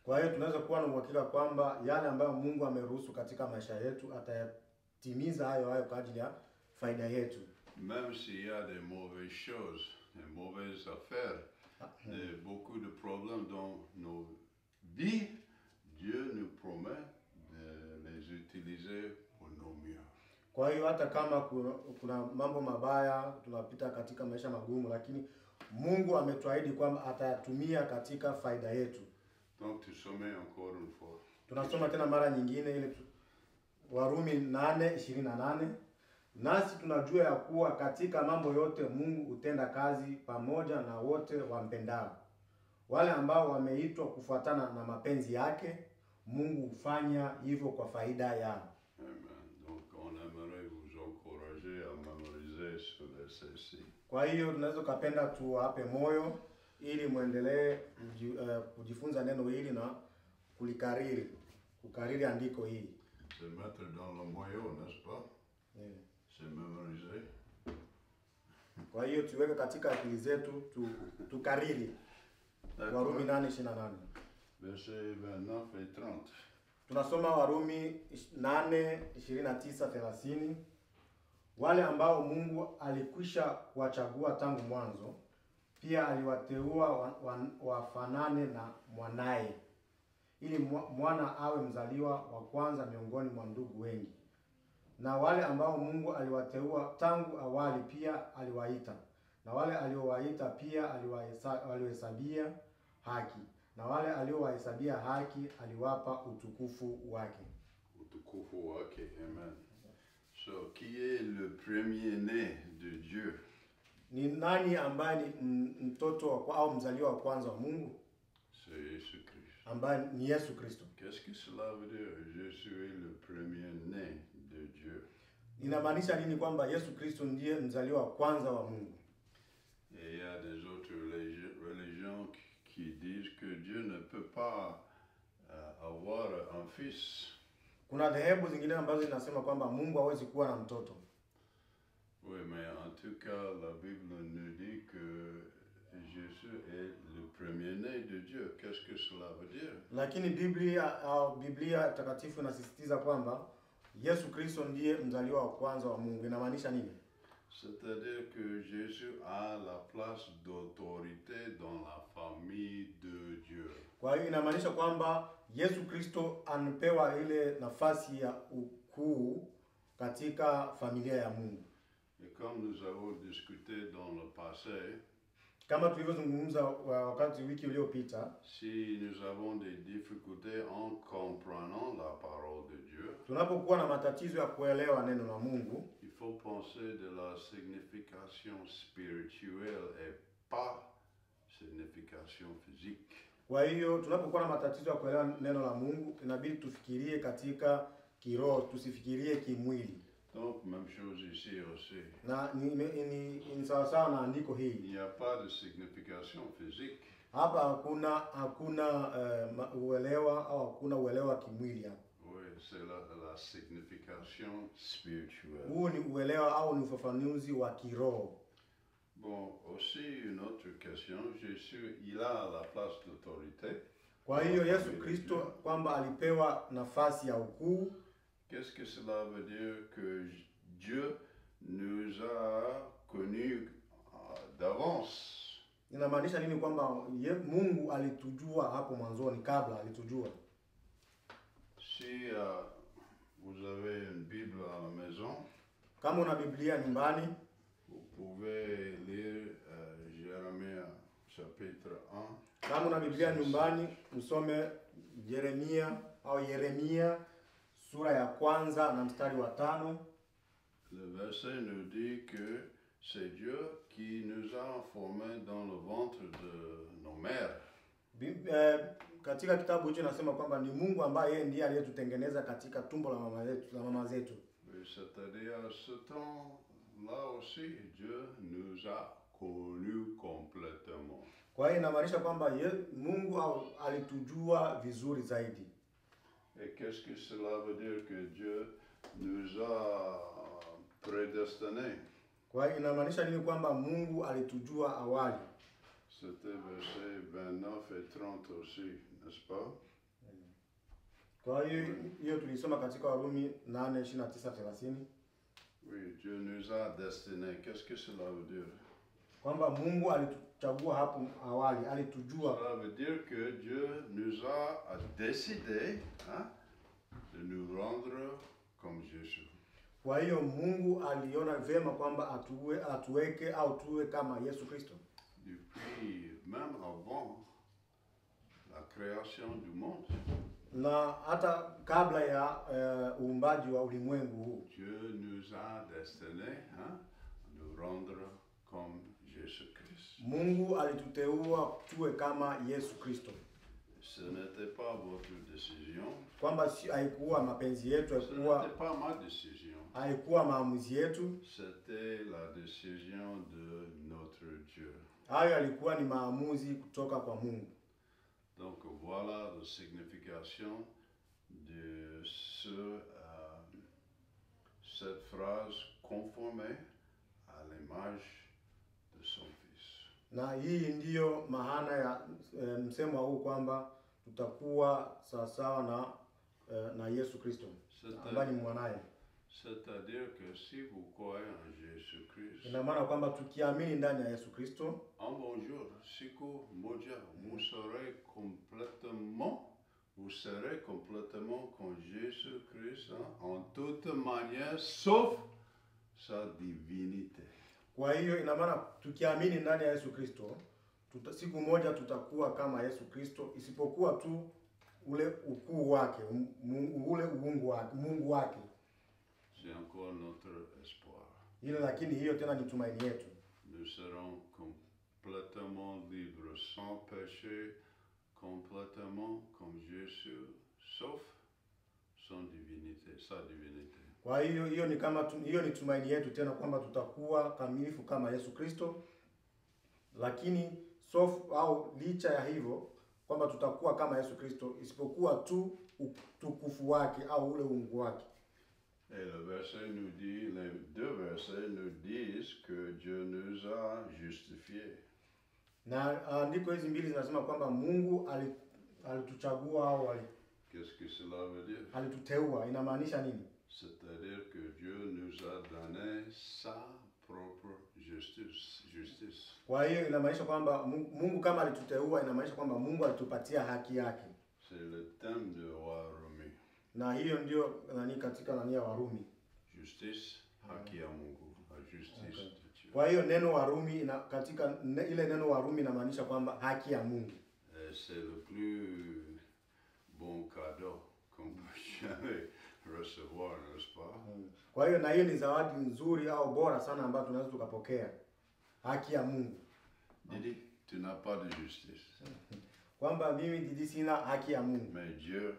Kwa hiyo tunaweza kuwa na uhakika kwamba yale ambayo Mungu ameruhusu katika maisha yetu atayatimiza hayo kwa ajili ya faida yetu. Même s'il y a des mauvaises choses, des mauvaises affaires, beaucoup de problèmes dans nos vies, Dieu nous promet de les utiliser pour nos mieux. Kwa hiyo hata kama kuna mambo mabaya tunapita katika maisha magumu, lakini Mungu ametuahidi kwamba atayatumia katika faida yetu. Donc tu sommets encore une fois. Tunasoma tena mara nyingine ili Warumi 8:28, nasi tunajua ya kuwa katika mambo yote Mungu hutenda kazi pamoja na wote wampendao, wale ambao wameitwa kufuatana na mapenzi yake. Mungu hufanya hivyo kwa faida yao. Amen. Donc on aimerait vous encourager à mémoriser ce verset-ci. Kwa hiyo tunaweza kupenda tuwape moyo ili muendelee kujifunza neno hili na kukariri andiko hili. Se mettre dans le moyeu, n'est-ce pas? Yeah. Se mémoriser. Kwa hiyo tuweke katika akili zetu tukariri. Warumi 8:28. Verset 29 et 30. Tunasoma Warumi 8:29-30. Wale ambao Mungu alikwisha kuwachagua tangu mwanzo, pia aliwateua wafanane na mwanaye, ili mwana awe mzaliwa wa kwanza miongoni mwa ndugu wengi. Na wale ambao Mungu aliwateua tangu awali pia aliwaita, na wale aliowaita pia aliwahesabia haki, na wale aliowahesabia haki aliwapa utukufu wake. Utukufu wake, amen. So, qui est le premier-né de Dieu? Ni nani ambaye ni mtoto au mzaliwa wa kwanza wa Mungu? C'est Jésus-Christ. Ambaye ni Yesu Kristo. Qu'est-ce que cela veut dire? Jésus est le premier-né de Dieu. Inamaanisha nini kwamba Yesu Kristo ndiye mzaliwa wa kwanza wa Mungu? Et il y a des autres religions qui disent que Dieu ne peut pas avoir un fils. Kuna dhehebu zingine ambazo zinasema kwamba Mungu hawezi kuwa na mtoto. Oui, mais en tout cas, la Bible nous dit que Jésus est le premier-né de Dieu. Qu'est-ce que cela veut dire? Lakini Biblia takatifu inasisitiza kwamba Yesu Kristo ndiye mzaliwa wa kwanza wa Mungu. Inamaanisha nini? C'est-à-dire que Jésus a la place d'autorité dans la famille de Dieu. Kwa hiyo inamaanisha kwamba Yesu Kristo anapewa ile nafasi ya ukuu katika familia ya Mungu. Et comme nous avons discuté dans le passé, kama tulivyozungumza wakati wiki iliyopita, si nous avons des difficultés en comprenant la parole de Dieu, tunapokuwa na matatizo ya kuelewa neno la Mungu, il faut penser de la signification spirituelle et pas signification physique. Kwa hiyo tunapokuwa na matatizo ya kuelewa neno la Mungu, inabidi tufikirie katika kiroho, tusifikirie kimwili. Donc même chose ici aussi. Na ni sawa na andiko hili. Il n'y a pas de signification physique. Hapa hakuna uelewa au hakuna uelewa kimwili hapa. Oui, c'est la signification spirituelle. Huu ni uelewa au ni ufafanuzi wa kiroho. Bon, aussi une autre question, Jésus, il a la place d'autorité. Kwa hiyo Yesu Kristo kwamba alipewa nafasi ya ukuu. Qu'est-ce que cela veut dire que Dieu nous a connus d'avance? Inamaanisha nini kwamba Mungu alitujua hapo mwanzoni, kabla alitujua? Si vous avez une Bible à la maison, kama una Biblia nyumbani, vous pouvez lire Jérémie chapitre 1. Kama una Biblia nyumbani, usome Yeremia sura ya kwanza na mstari wa 5. Le verset nous dit que c'est Dieu qui nous a formés dans le ventre de nos mères. Katika kitabu hicho nasema kwamba ni Mungu ambaye yeye ndiye aliyetutengeneza katika tumbo la mama zetu. C'est-à-dire à ce temps-là aussi Dieu nous a connus complètement. Kwa hiyo inamaanisha kwamba Mungu alitujua vizuri zaidi. Et qu'est-ce que cela veut dire que Dieu nous a prédestinés? Kwa hiyo inamaanisha nini kwamba Mungu alitujua awali? C'était verset 29 et 30 aussi, n'est-ce pas? Kwa hiyo tulisoma katika Warumi 8:29-30. Oui, Dieu nous a destinés. Qu'est-ce que cela veut dire? Kwamba Mungu alituchagua hapo awali, alitujua. Cela veut dire que Dieu nous a décidé de nous rendre comme Jésus. Kwa hiyo Mungu aliona vema kwamba atuweke au tuwe kama Yesu Kristo. Depuis même avant la création du monde. na hata kabla ya uumbaji wa ulimwengu huu. Dieu nous a destinés à nous rendre comme Jésus-Christ. Mungu alituteua tuwe kama Yesu Kristo. Ce n'était pas votre décision. Kwamba haikuwa mapenzi yetu, Ce n'était pas ma décision. haikuwa maamuzi yetu. C'était la décision de notre Dieu. Hayo yalikuwa ni maamuzi kutoka kwa Mungu. Donc voilà la signification de cette phrase conformée à l'image de son Fils. Na hii ndiyo maana ya msemo huu kwamba tutakuwa sawasawa na Yesu Kristo ambaye ni mwanaye. C'est-à-dire que si vous croyez en Jésus-Christ, ina maana kwamba tukiamini ndani ya Yesu Kristo, un bonjour, siku moja, vous serez complètement comme Jésus-Christ en toute manière, sauf sa divinité. Kwa hiyo ina maana tukiamini ndani ya Yesu Kristo, siku moja tutakuwa kama Yesu Kristo, isipokuwa tu ule ukuu wake, ule Mungu wake. C'est encore notre espoir. Ile lakini hiyo tena ni tumaini yetu. Nous serons complètement libres, sans péché, complètement comme Jésus, sauf sa divinité. Kwa hiyo hiyo ni tumaini yetu tena kwamba tutakuwa kamilifu kama Yesu Kristo, lakini licha ya hivyo kwamba tutakuwa kama Yesu Kristo, isipokuwa tu utukufu wake au ule uungu wake. Et les deux versets nous disent que Dieu nous a justifiés. Na andiko hizi mbili zinasema kwamba Mungu alituchagua au Qu'est-ce que cela veut dire? Alituteua. Inamaanisha nini? C'est-à-dire que Dieu nous a donné sa propre justice. Kwa hiyo inamaanisha kwamba Mungu kama alituteua, inamaanisha kwamba Mungu alitupatia haki yake. C'est le thème de Warumi. Na hiyo ndio katika ya Warumi. Justice, haki ya Mungu, justice de Dieu. Kwa hiyo neno Warumi katika ile neno Warumi inamaanisha kwamba haki ya Mungu. C'est le plus bon cadeau qu'on peut jamais recevoir, n'est-ce pas? Kwa hiyo na hiyo ni zawadi nzuri au bora sana ambayo tunaweza tukapokea. Haki ya Mungu. Didi, tu n'as pas de justice. Kwamba mimi Didi sina haki ya Mungu. Mais Dieu,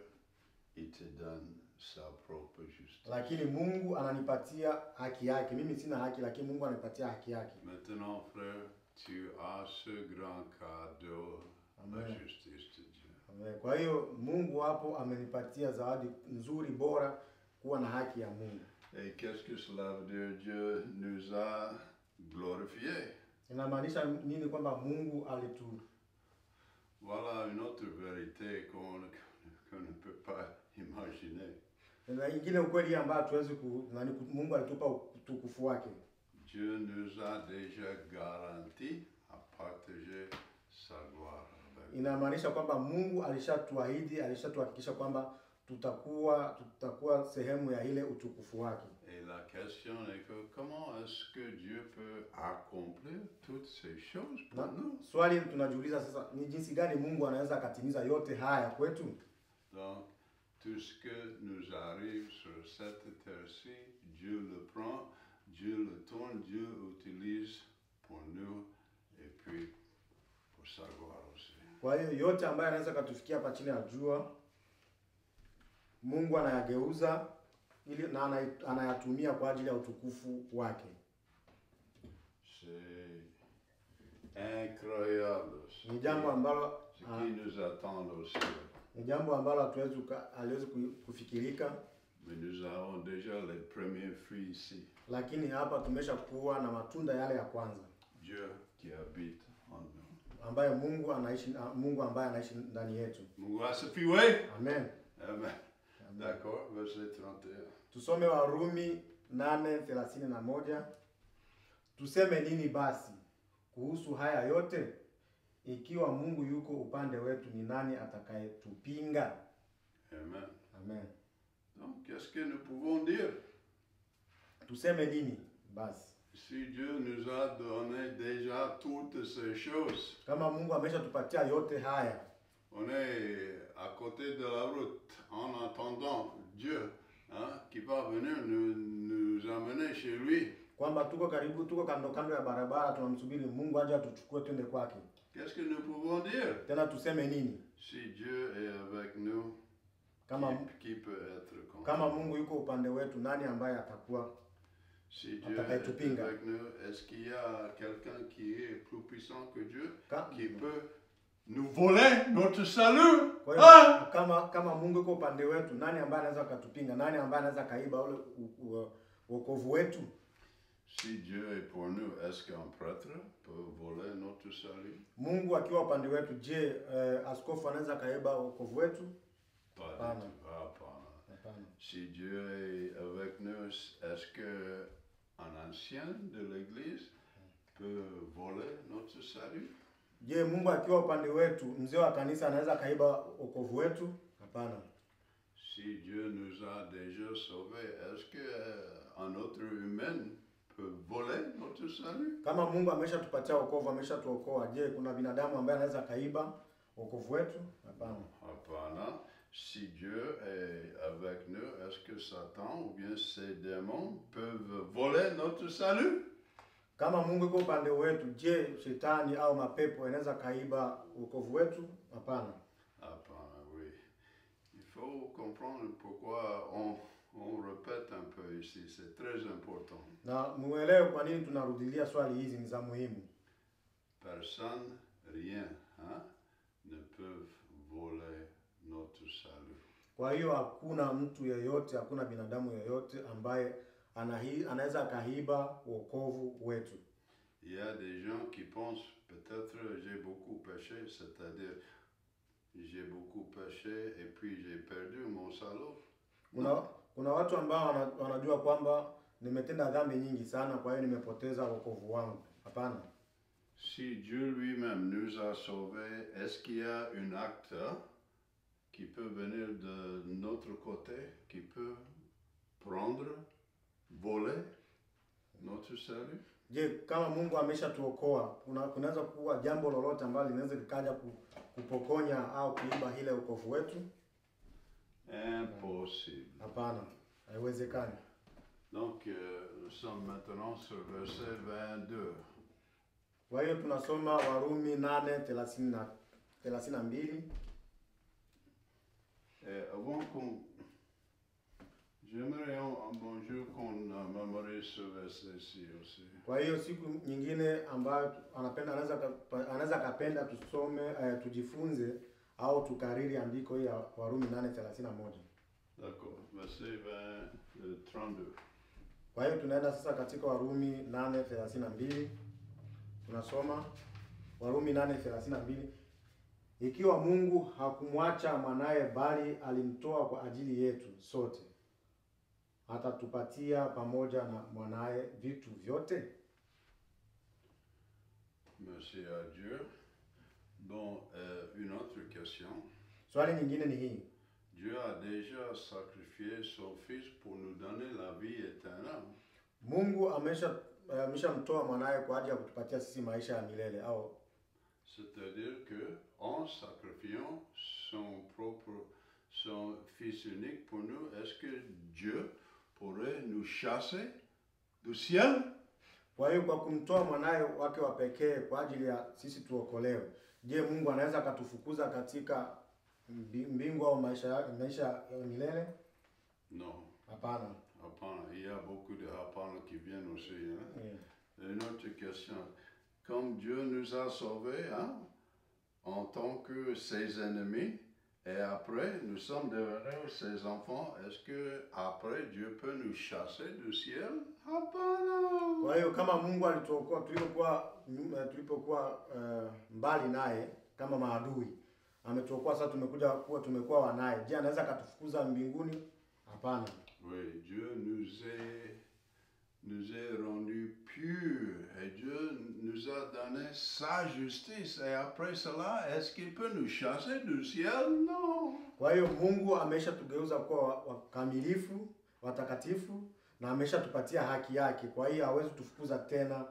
il te donne sa propre justice. Lakini Mungu ananipatia haki yake. Mimi sina haki, lakini Mungu ananipatia haki yake. Maintenant, frère, tu as ce grand cadeau, la justice de Dieu. Amen. Kwa hiyo Mungu hapo amenipatia zawadi nzuri bora, kuwa na haki ya Mungu. Et qu'est-ce que cela veut dire? Dieu nous a glorifiés. Inamaanisha nini kwamba Mungu Voilà une autre vérité qu'on ne peut pas imaginer. Na ingine ukweli ambayo hatuwezi Mungu alitupa utukufu wake. Dieu nous a déjà garanti à partager sa gloire. Inamaanisha kwamba Mungu alishatuhakikisha kwamba tutakuwa sehemu ya ile utukufu wake. Et la question est que comment est-ce que Dieu peut accomplir toutes ces choses pour nous? Swali tunajiuliza sasa, ni jinsi gani Mungu anaweza akatimiza yote haya kwetu? Donc tout ce que nous arrive sur cette terre-ci, Dieu le prend, Dieu le tourne, Dieu utilise pour nous et puis pour sa gloire aussi. Kwa hiyo yote ambayo anaweza katufikia hapa chini ya jua, Mungu anayageuza ili na anayatumia kwa ajili ya utukufu wake. C'est incroyable. Ni jambo ambalo ce qui nous attend aussi. Ni jambo ambalo haliwezi kufikirika. Mais nous avons déjà les premiers fruits ici. Lakini hapa tumeshakuwa na matunda yale ya kwanza. Dieu qui habite en nous. Ambaye Mungu ambaye anaishi ndani yetu. Mungu asifiwe. Amen. Amen. D'accord, verset 31. Tusome Warumi 8:31. Tuseme nini basi kuhusu haya yote? Ikiwa Mungu yuko upande wetu, ni nani atakayetupinga? Amen. Amen. Donc, qu'est-ce que nous pouvons dire? Tuseme nini basi? Si Dieu nous a donné déjà toutes ces choses, kama Mungu ameshatupatia yote haya, on est à côté de la route en attendant Dieu, hein, qui va venir nous amener chez lui. Kwamba tuko kando ya barabara tunamsubiri Mungu aje atuchukue twende kwake. Qu'est-ce que nous pouvons dire? Tena tuseme nini? Si Dieu est avec nous, qui peut être contre nous? Kama Mungu yuko upande wetu, nani ambaye atakuwa? Si Dieu est avec nous, est-ce qu'il y a quelqu'un qui est plus puissant que Dieu, qui peut nous voler notre salut? Kama Mungu yuko upande wetu, nani ambaye anaweza kutupinga? Nani ambaye anaweza kaiba ule wokovu wetu? Si Dieu est pour nous, est-ce qu'un prêtre peut voler notre salut? Mungu akiwa upande wetu, je, askofu anaweza kaiba wokovu wetu? Hapana. Si Dieu est avec nous, est-ce que un ancien de l'église peut voler notre salut? Je, Mungu akiwa upande wetu, mzee wa kanisa anaweza kaiba wokovu wetu? Hapana. Si Dieu nous a déjà sauvés, est-ce que un autre humain peut voler notre salut? Kama Mungu ameshatupatia wokovu, ameshatuokoa, je, kuna binadamu ambaye anaweza kaiba wokovu wetu? Hapana. Hapana. Si Dieu est avec nous, est-ce que Satan ou bien ses démons peuvent voler notre salut? Kama Mungu yuko upande wetu, je, shetani au mapepo yanaweza kaiba wokovu wetu? Hapana. Hapana, oui. Il faut comprendre pourquoi on répète un peu ici, c'est très important. Na muelewe kwa nini tunarudilia swali hizi, ni za muhimu. Personne, rien, hein, ne peuvent voler notre salut. Kwa hiyo hakuna mtu yeyote, hakuna binadamu yeyote ambaye anaweza kahiba wokovu wetu. Il y a des gens qui pensent peut-être j'ai beaucoup péché, c'est-à-dire j'ai beaucoup péché et puis j'ai perdu mon salut. Kuna watu ambao wanajua kwamba nimetenda dhambi nyingi sana, kwa hiyo nimepoteza wokovu wangu. Hapana. Si Dieu lui-même nous a sauvés, est-ce qu'il y a un acteur qui peut venir de notre côté, qui peut prendre, voler notre salut? Je, kama Mungu ameshatuokoa, kunaweza kuwa jambo lolote ambalo linaweza likaja kupokonya au kuiba ile wokovu wetu? Impossible. Hapana, haiwezekani. Donc nous sommes maintenant sur verset 22. Kwa hiyo tunasoma Warumi 8:32. Avant qu'on... J'aimerais un bon jour qu'on mémorise ce verset-ci aussi. Kwa hiyo siku nyingine ambayo anaweza kapenda tusome, tujifunze au tukariri andiko hili ya Warumi 8:31. D'accord, verset 32. Kwa hiyo tunaenda sasa katika Warumi 8:32. Tunasoma Warumi 8:32. Ikiwa Mungu hakumwacha mwanae bali alimtoa kwa ajili yetu sote, atatupatia pamoja na mwanae vitu vyote? Merci à Dieu. Bon, une autre question. Swali nyingine ni hii. Dieu a déjà sacrifié son fils pour nous donner la vie éternelle. Mungu ameshamtoa mwanae kwa ajili ya kutupatia sisi maisha ya milele au c'est-à-dire que en sacrifiant son fils unique pour nous, est-ce que Dieu pourrait nous chasser du ciel? Kwa hiyo kwa kumtoa mwanae wake wa pekee kwa ajili ya sisi tuokolewe, je, Mungu anaweza katufukuza katika mbingu au maisha ya milele? Non. Hapana. Hapana. Il y a beaucoup de hapana qui viennent aussi. Hein? Yeah. Une autre question. Comme Dieu nous a sauvés, hein, en tant que ses ennemis, et après nous sommes devenus ses enfants, est-ce que après Dieu peut nous chasser du ciel? Hapana. Kwa hiyo kama Mungu alituokoa tulipokuwa mbali naye kama maadui, ametuokoa sasa tumekuwa wanaye, je, anaweza katufukuza mbinguni? Hapana. Oui, Dieu nous est rendus purs et Dieu nous a donné sa justice, et après cela, est-ce qu'il peut nous chasser du ciel? Non. Kwa hiyo Mungu ameshatugeuza kuwa wakamilifu, watakatifu, na ameshatupatia haki yake. Kwa hiyo hawezi tufukuza tena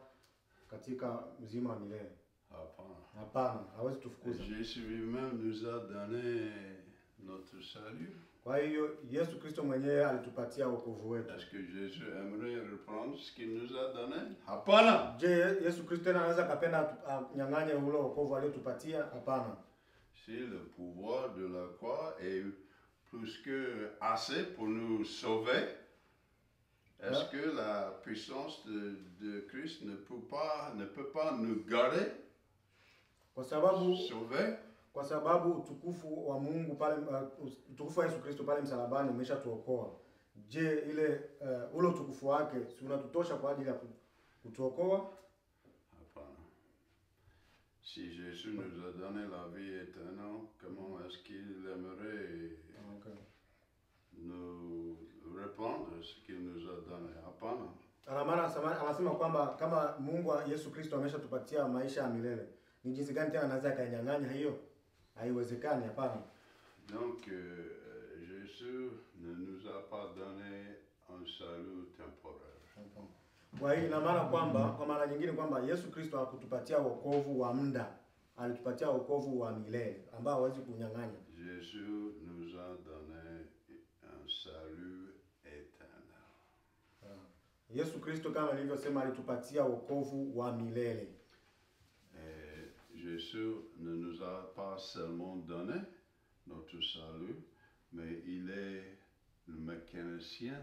katika uzima wa milele. Hapana, hawezi tufukuza. Jésus lui-même nous a donné notre salut. Kwa hiyo Yesu Kristo mwenyewe alitupatia wokovu wetu. Est-ce que Jésus aimerait reprendre ce qu'il nous a donné? Hapana. Je, Yesu Kristo tena anaweza kapenda nyang'anye ule wokovu aliotupatia? Hapana. Si le pouvoir de la croix est plus que assez pour nous sauver, est-ce que la puissance de Christ ne peut pas nous garder? Sauver? Kwa sababu utukufu wa Mungu pale, utukufu wa Yesu Kristo pale msalabani umeshatuokoa. Je, ule utukufu wake si unatutosha kwa ajili ya kutuokoa? Hapana. Si Jésus nous a donné la vie éternelle, comment est-ce qu'il aimerait nous répondre ce qu'il nous a donné? Hapana. Anasema kwamba kama Mungu Yesu Kristo ameshatupatia maisha ya milele, ni jinsi gani tena anaweza kanyang'anya hiyo? Haiwezekani, hapana. Donc Jésus ne nous a pas donné un salut temporaire. Kwa hiyo ina maana kwamba, kwa maana nyingine kwamba Yesu Kristo hakutupatia wokovu wa muda, alitupatia wokovu wa milele ambao hawezi kunyang'anya. Jésus nous a donné un salut éternel. Yesu Kristo kama nilivyosema alitupatia wokovu wa milele. Jésus ne nous a pas seulement donné notre salut, mais il est le mécanicien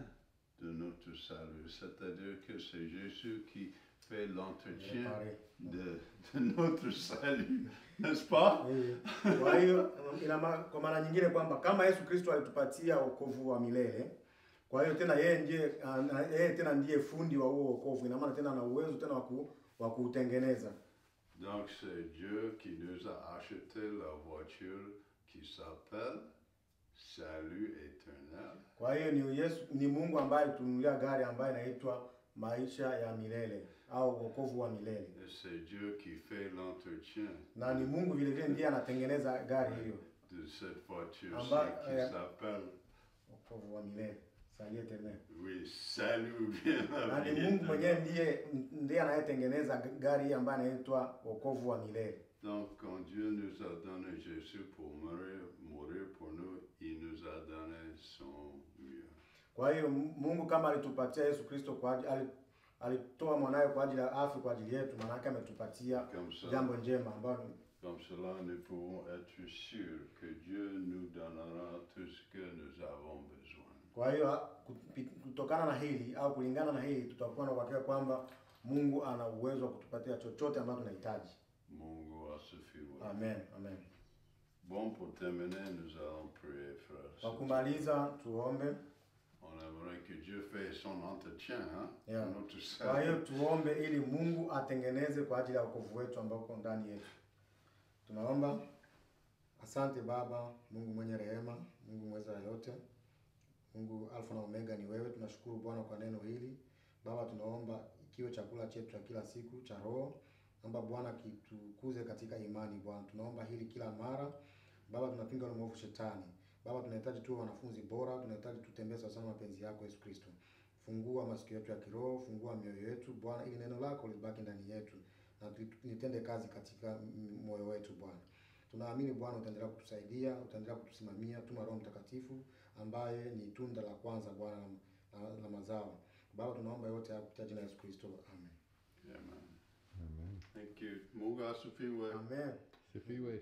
de notre salut. C'est-à-dire que c'est Jésus qui fait l'entretien de notre salut, n'est-ce pas? Kwa hiyo kwa maana nyingine kwamba kama Yesu Kristo alitupatia wokovu wa milele, kwa hiyo tena yeye tena ndiye fundi wa huo wokovu. Ina maana tena ana uwezo tena wa kuutengeneza. Donc c'est Dieu qui nous a acheté la voiture qui s'appelle salut éternel. Kwa hiyo ni Mungu ambaye alitununulia gari ambayo inaitwa maisha ya milele au wokovu wa milele. Et c'est Dieu qui fait l'entretien. Na ni Mungu vile vile ndiye anatengeneza gari hiyo. De cette voiture qui s'appelle wokovu wa milele. Salut éternel. Oui, salut bien. Na ni Mungu mwenyewe ndiye anayetengeneza gari hii ambayo inaitwa wokovu wa milele. Donc quand Dieu nous a donné Jésus pour mourir pour nous, il nous a donné son mieux. Kwa hiyo Mungu kama alitupatia Yesu Kristo kwa alitoa mwanae kwa ajili ya afi kwa ajili yetu, maana yake ametupatia jambo njema ambalo comme cela nous pouvons être sûrs que Dieu nous donnera tout ce que nous avons besoin. Kwa hiyo kutokana na hili au kulingana na hili tutakuwa na uhakika kwamba Mungu ana uwezo wa kutupatia chochote ambacho tunahitaji. Mungu asifiwe. Amen, amen. Bon, pour terminer, nous allons prier, frères. Kwa kumaliza tuombe. On aimerait que Dieu fasse son entretien, hein? Yeah. Notre salut. Kwa hiyo tuombe ili Mungu atengeneze kwa ajili ya wokovu wetu ambao uko ndani yetu. Tunaomba. Asante Baba, Mungu mwenye rehema, Mungu mweza yote. Mungu Alfa na Omega ni wewe. Tunashukuru Bwana kwa neno hili. Baba, tunaomba ikiwe chakula chetu cha kila siku cha roho. Naomba Bwana kitukuze katika imani Bwana. Tunaomba hili kila mara. Baba, tunapinga ule mwovu shetani. Baba, tunahitaji tuwe wanafunzi bora, tunahitaji tutembee sawa sana mapenzi yako Yesu Kristo. Fungua masikio yetu ya kiroho, fungua mioyo yetu Bwana, ili neno lako libaki ndani yetu na litende kazi katika moyo wetu Bwana. Tunaamini Bwana utaendelea kutusaidia, utaendelea kutusimamia. Tuma Roho Mtakatifu ambaye ni tunda la kwanza Bwana la mazao. Baba, tunaomba yote haya kupitia jina la Yesu Kristo. Amen. Amen. Thank you. Mungu asifiwe. Amen. Asifiwe.